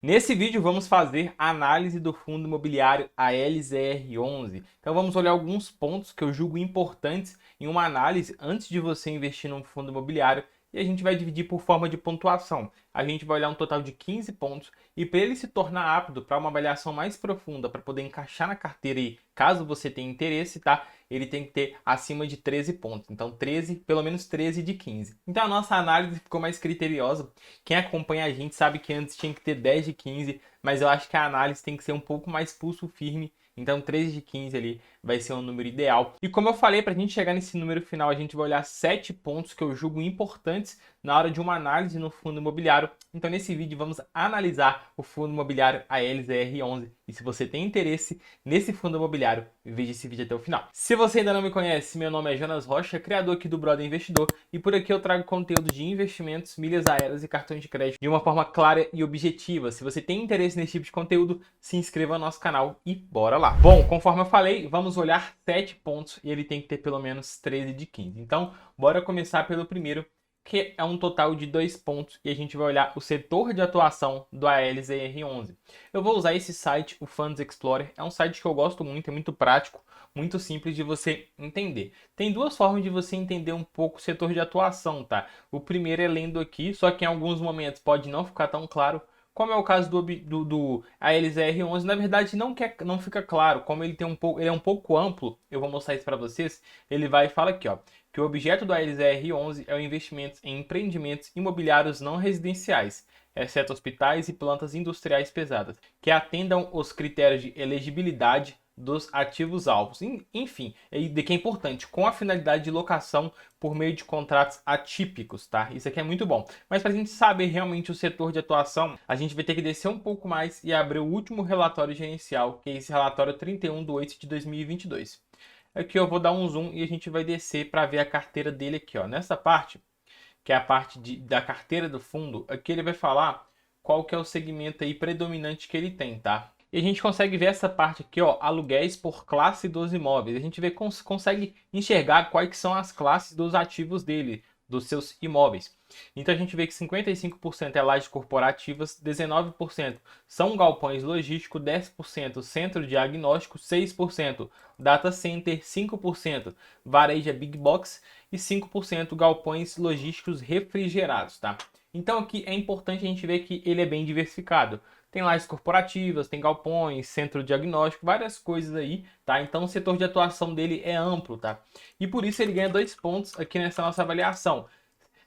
Nesse vídeo vamos fazer a análise do fundo imobiliário ALZR11. Então vamos olhar alguns pontos que eu julgo importantes em uma análise antes de você investir num fundo imobiliário e a gente vai dividir por forma de pontuação. A gente vai olhar um total de 15 pontos e para ele se tornar apto para uma avaliação mais profunda, para poder encaixar na carteira e caso você tenha interesse, tá? Ele tem que ter acima de 13 pontos. Então 13, pelo menos 13 de 15. Então a nossa análise ficou mais criteriosa. Quem acompanha a gente sabe que antes tinha que ter 10 de 15, mas eu acho que a análise tem que ser um pouco mais pulso firme. Então 13 de 15 ali vai ser um número ideal. E como eu falei, para a gente chegar nesse número final, a gente vai olhar 7 pontos que eu julgo importantes na hora de uma análise no fundo imobiliário. Então nesse vídeo vamos analisar o fundo imobiliário ALZR11. E se você tem interesse nesse fundo imobiliário, veja esse vídeo até o final. Se você ainda não me conhece, meu nome é Jonas Rocha, criador aqui do Brother Investidor, e por aqui eu trago conteúdo de investimentos, milhas aéreas e cartões de crédito de uma forma clara e objetiva. Se você tem interesse nesse tipo de conteúdo, se inscreva no nosso canal e bora lá. Bom, conforme eu falei, vamos olhar 7 pontos e ele tem que ter pelo menos 13 de 15. Então, bora começar pelo primeiro, que é um total de 2 pontos, e a gente vai olhar o setor de atuação do ALZR11. Eu vou usar esse site, o Funds Explorer, é um site que eu gosto muito, é muito prático, muito simples de você entender. Tem duas formas de você entender um pouco o setor de atuação, tá? O primeiro é lendo aqui, só que em alguns momentos pode não ficar tão claro, como é o caso do ALZR11, na verdade não fica claro, como ele é um pouco amplo, eu vou mostrar isso para vocês, ele vai e fala aqui, ó, que o objeto do ALZR11 é o investimento em empreendimentos imobiliários não residenciais, exceto hospitais e plantas industriais pesadas, que atendam os critérios de elegibilidade dos ativos alvos. Enfim, de que é importante, com a finalidade de locação por meio de contratos atípicos, tá? Isso aqui é muito bom. Mas para a gente saber realmente o setor de atuação, a gente vai ter que descer um pouco mais e abrir o último relatório gerencial, que é esse relatório 31 de 8 de 2022. Aqui eu vou dar um zoom e a gente vai descer para ver a carteira dele aqui, ó. Nessa parte, que é a parte da carteira do fundo, aqui ele vai falar qual que é o segmento aí predominante que ele tem, tá? E a gente consegue ver essa parte aqui, ó, aluguéis por classe dos imóveis. A gente consegue enxergar quais que são as classes dos ativos dele, dos seus imóveis. Então a gente vê que 55% é lajes corporativas, 19% são galpões logísticos, 10% centro diagnóstico, 6% data center, 5% varejo big box e 5% galpões logísticos refrigerados, tá? Então aqui é importante a gente ver que ele é bem diversificado. Tem lajes corporativas, tem galpões, centro diagnóstico, várias coisas aí, tá? Então o setor de atuação dele é amplo, tá? E por isso ele ganha 2 pontos aqui nessa nossa avaliação.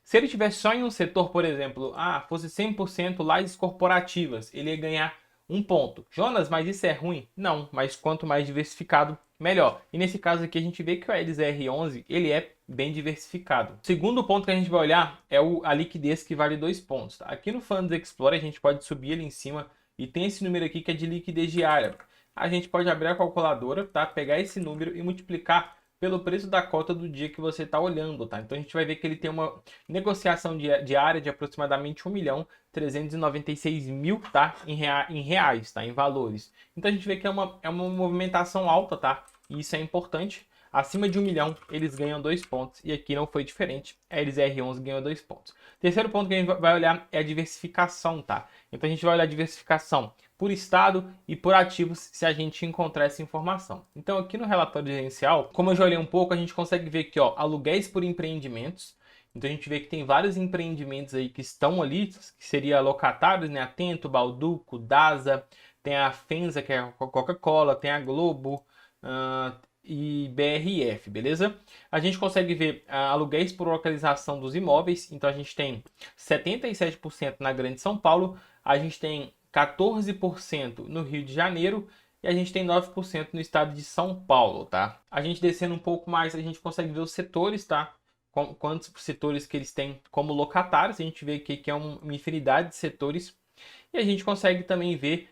Se ele tivesse só em um setor, por exemplo, fosse 100% lajes corporativas, ele ia ganhar 1 ponto. Jonas, mas isso é ruim? Não, mas quanto mais diversificado, melhor. E nesse caso aqui a gente vê que o LZR11 ele é bem diversificado. O segundo ponto que a gente vai olhar é a liquidez, que vale 2 pontos. Tá? Aqui no Funds Explorer a gente pode subir ali em cima e tem esse número aqui que é de liquidez diária. A gente pode abrir a calculadora, tá? Pegar esse número e multiplicar pelo preço da cota do dia que você está olhando, tá? Então a gente vai ver que ele tem uma negociação diária de aproximadamente 1.396.000, tá? Em reais, tá? Em valores. Então a gente vê que é uma movimentação alta, tá? E isso é importante. Acima de 1 milhão, eles ganham 2 pontos. E aqui não foi diferente. A LZR11 ganhou 2 pontos. Terceiro ponto que a gente vai olhar é a diversificação, tá? Então a gente vai olhar a diversificação por estado e por ativos se a gente encontrar essa informação. Então aqui no relatório gerencial, como eu já olhei um pouco, a gente consegue ver aqui, ó, aluguéis por empreendimentos. Então a gente vê que tem vários empreendimentos aí que estão ali, que seria locatários, né? Atento, Balduco, Dasa, tem a Fenza, que é a Coca-Cola, tem a Globo, e BRF, beleza? A gente consegue ver aluguéis por localização dos imóveis. Então a gente tem 77% na Grande São Paulo, a gente tem 14% no Rio de Janeiro e a gente tem 9% no estado de São Paulo, tá? A gente descendo um pouco mais, a gente consegue ver os setores, tá? Quantos setores que eles têm como locatários. A gente vê aqui que é uma infinidade de setores. E a gente consegue também ver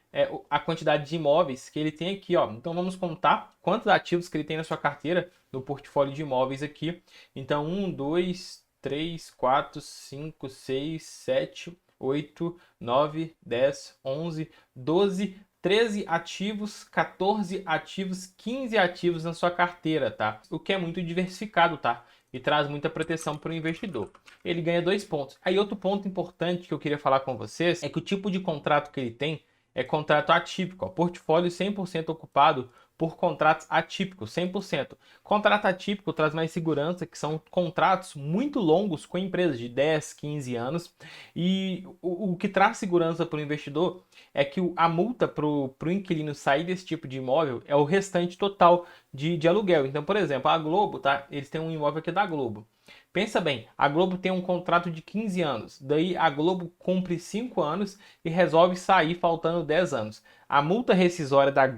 a quantidade de imóveis que ele tem aqui, ó. Então vamos contar quantos ativos que ele tem na sua carteira, no portfólio de imóveis aqui. Então 1, 2, 3, 4, 5, 6, 7, 8, 9, 10, 11, 12, 13 ativos, 14 ativos, 15 ativos na sua carteira, tá? O que é muito diversificado, tá? e traz muita proteção para o investidor. Ele ganha 2 pontos. Aí outro ponto importante que eu queria falar com vocês é que o tipo de contrato que ele tem é contrato atípico, ó, portfólio 100% ocupado por contratos atípicos, 100%. Contrato atípico traz mais segurança, que são contratos muito longos com empresas de 10, 15 anos. E o que traz segurança para o investidor é que a multa para o inquilino sair desse tipo de imóvel é o restante total de aluguel. Então, por exemplo, a Globo, tá? Eles têm um imóvel aqui da Globo. Pensa bem, a Globo tem um contrato de 15 anos, daí a Globo cumpre 5 anos e resolve sair faltando 10 anos. A multa rescisória da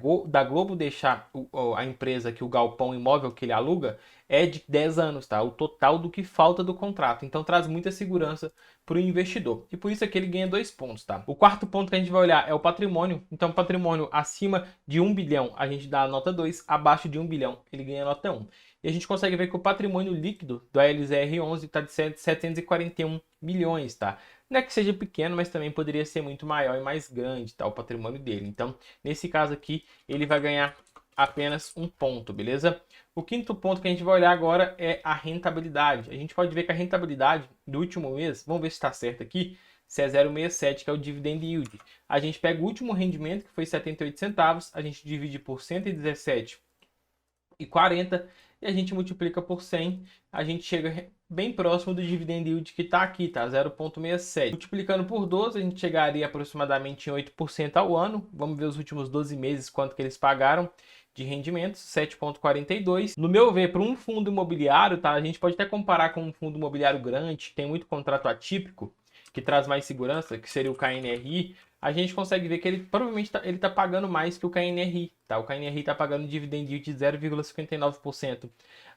Globo deixar a empresa aqui, o galpão imóvel que ele aluga, é de 10 anos, tá? O total do que falta do contrato. Então traz muita segurança para o investidor. E por isso aqui ele ganha 2 pontos, tá? O quarto ponto que a gente vai olhar é o patrimônio. Então, patrimônio acima de 1 bilhão, a gente dá a nota 2, abaixo de 1 bilhão, ele ganha a nota 1. E a gente consegue ver que o patrimônio líquido do ALZR11 está de 741 milhões, tá? Não é que seja pequeno, mas também poderia ser muito maior e mais grande, tá? O patrimônio dele. Então, nesse caso aqui, ele vai ganhar apenas 1 ponto, beleza? O quinto ponto que a gente vai olhar agora é a rentabilidade. A gente pode ver que a rentabilidade do último mês, vamos ver se está certo aqui, se é 0,67, que é o dividend yield. A gente pega o último rendimento, que foi 78 centavos, a gente divide por 117,40 e a gente multiplica por 100, a gente chega bem próximo do dividend yield que está aqui, tá? 0,67. Multiplicando por 12, a gente chegaria aproximadamente em 8% ao ano. Vamos ver os últimos 12 meses quanto que eles pagaram de rendimentos, 7,42. No meu ver, para um fundo imobiliário, tá? A gente pode até comparar com um fundo imobiliário grande, que tem muito contrato atípico, que traz mais segurança, que seria o KNRI. A gente consegue ver que ele provavelmente ele tá pagando mais que o KNRI, tá? O KNRI está pagando dividend yield de 0,59%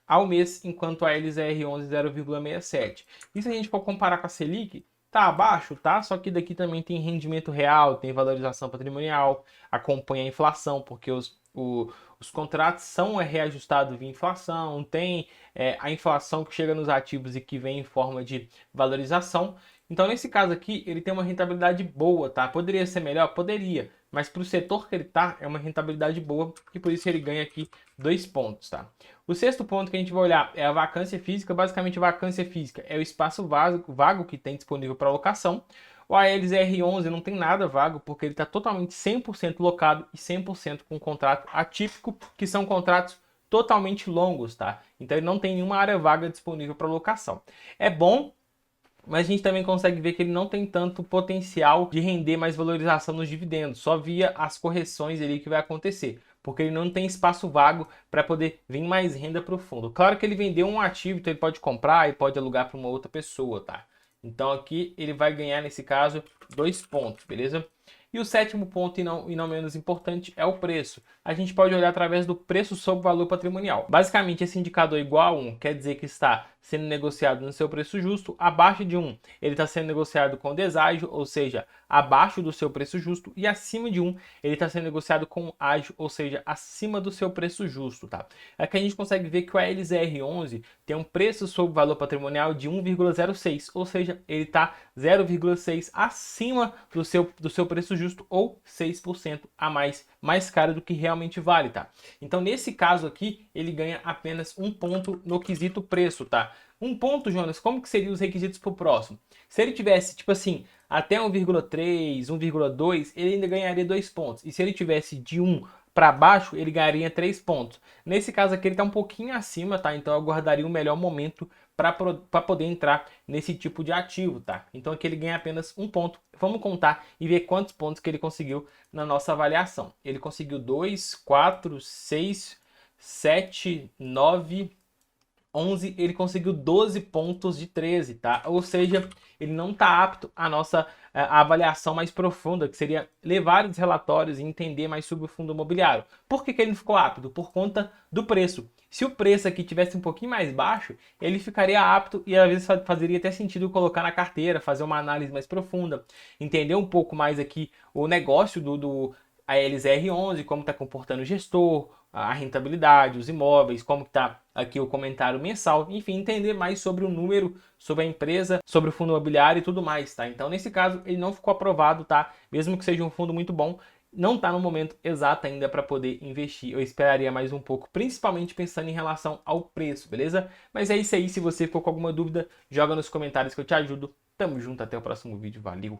ao mês, enquanto a LZR11 0,67%. E se a gente for comparar com a Selic, tá abaixo, tá? Só que daqui também tem rendimento real, tem valorização patrimonial, acompanha a inflação, porque os contratos são reajustados via inflação, tem a inflação que chega nos ativos e que vem em forma de valorização. Então, nesse caso aqui, ele tem uma rentabilidade boa, tá? Poderia ser melhor? Poderia. Mas para o setor que ele tá, é uma rentabilidade boa e por isso ele ganha aqui 2 pontos, tá? O sexto ponto que a gente vai olhar é a vacância física. Basicamente, vacância física é o espaço vago que tem disponível para locação. O ALZR11 não tem nada vago, porque ele está totalmente 100% locado e 100% com contrato atípico, que são contratos totalmente longos, tá? Então, ele não tem nenhuma área vaga disponível para locação. É bom, mas a gente também consegue ver que ele não tem tanto potencial de render mais valorização nos dividendos, só via as correções ali que vai acontecer, porque ele não tem espaço vago para poder vir mais renda para o fundo. Claro que ele vendeu um ativo, então ele pode comprar e pode alugar para uma outra pessoa, tá? Então aqui ele vai ganhar, nesse caso, 2 pontos, beleza? E o sétimo ponto, e não menos importante, é o preço. A gente pode olhar através do preço sobre valor patrimonial. Basicamente, esse indicador igual a 1 quer dizer que está sendo negociado no seu preço justo. Abaixo de 1, ele está sendo negociado com deságio, ou seja, abaixo do seu preço justo. E acima de 1, ele está sendo negociado com ágio, ou seja, acima do seu preço justo, tá? Aqui a gente consegue ver que o ALZR11 tem um preço sobre valor patrimonial de 1,06, ou seja, ele está 0,6 acima do seu preço justo, ou 6% a mais caro do que realmente vale, tá? Então, nesse caso aqui, ele ganha apenas 1 ponto no quesito preço, tá? 1 ponto, Jonas, como que seriam os requisitos para o próximo? Se ele tivesse, tipo assim, até 1,3, 1,2, ele ainda ganharia 2 pontos. E se ele tivesse de 1 para baixo, ele ganharia 3 pontos. Nesse caso aqui, ele está um pouquinho acima, tá? Então, eu aguardaria o melhor momento para poder entrar nesse tipo de ativo, tá? Então, aqui ele ganha apenas 1 ponto. Vamos contar e ver quantos pontos que ele conseguiu na nossa avaliação. Ele conseguiu 2, 4, 6, 7, 9... 11, ele conseguiu 12 pontos de 13, tá? Ou seja, ele não está apto à nossa avaliação mais profunda, que seria ler vários relatórios e entender mais sobre o fundo imobiliário. Por que ele não ficou apto? Por conta do preço. Se o preço aqui tivesse um pouquinho mais baixo, ele ficaria apto e às vezes fazeria até sentido colocar na carteira, fazer uma análise mais profunda, entender um pouco mais aqui o negócio do ALZR11, como está comportando o gestor, a rentabilidade, os imóveis, como está aqui o comentário mensal, enfim, entender mais sobre o número, sobre a empresa, sobre o fundo imobiliário e tudo mais, tá? Então, nesse caso, ele não ficou aprovado, tá? Mesmo que seja um fundo muito bom. não está no momento exato ainda para poder investir. Eu esperaria mais um pouco, principalmente pensando em relação ao preço, beleza? Mas é isso aí. Se você ficou com alguma dúvida, joga nos comentários que eu te ajudo. Tamo junto, até o próximo vídeo. Valeu!